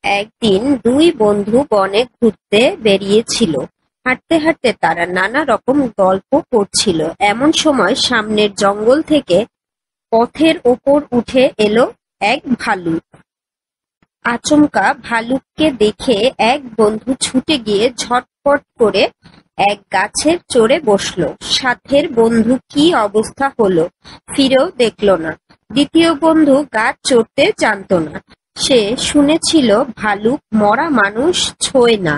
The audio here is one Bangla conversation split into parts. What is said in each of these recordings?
একদিন দুই বন্ধু বনে ঘুরতে বেরিয়েছিল। হাঁটতে হাঁটতে তারা নানা রকম গল্প করছিল। এমন সময় সামনের জঙ্গল থেকে পথের ওপর উঠে এলো এক ভালুক। আচমকা ভালুককে দেখে এক বন্ধু ছুটে গিয়ে ঝটপট করে এক গাছের চড়ে বসলো। সাথের বন্ধু কি অবস্থা হলো ফিরেও দেখলো না। দ্বিতীয় বন্ধু গাছ চড়তে জানতো না। সে শুনেছিল ভালুক মরা মানুষ ছোঁয় না,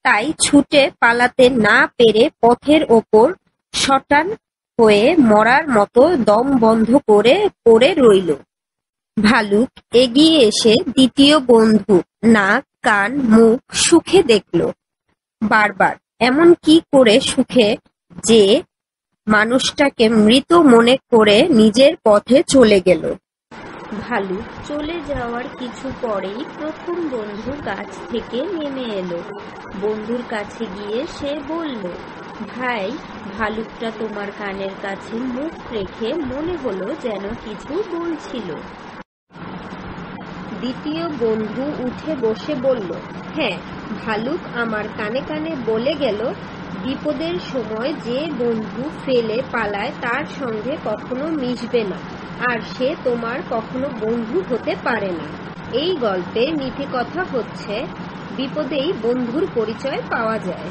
তাই ছুটে পালাতে না পেরে পথের ওপর শটান হয়ে মরার মতো দম বন্ধ করে পড়ে রইল। ভালুক এগিয়ে এসে দ্বিতীয় বন্ধু নাক কান মুখ শুঁকে দেখল। বারবার এমন কি করে শুঁকে যে মানুষটাকে মৃত মনে করে নিজের পথে চলে গেল। ভালুক চলে যাওয়ার কিছু পরেই প্রথম বন্ধু গাছ থেকে নেমে এলো। বন্ধুর কাছে গিয়ে সে বলল, ভাই, ভালুকটা তোমার কানের কাছে মুখ রেখে মনে হলো যেন কিছু বলছিল। দ্বিতীয় বন্ধু উঠে বসে বলল, হ্যাঁ, ভালুক আমার কানে কানে বলে গেল, বিপদের সময় যে বন্ধু ফেলে পালায় তার সঙ্গে কখনো মিশবে না, আর সে তোমার কখনো বন্ধু হতে পারে না। এই গল্পের নীতি কথা হচ্ছে, বিপদেই বন্ধুর পরিচয় পাওয়া যায়।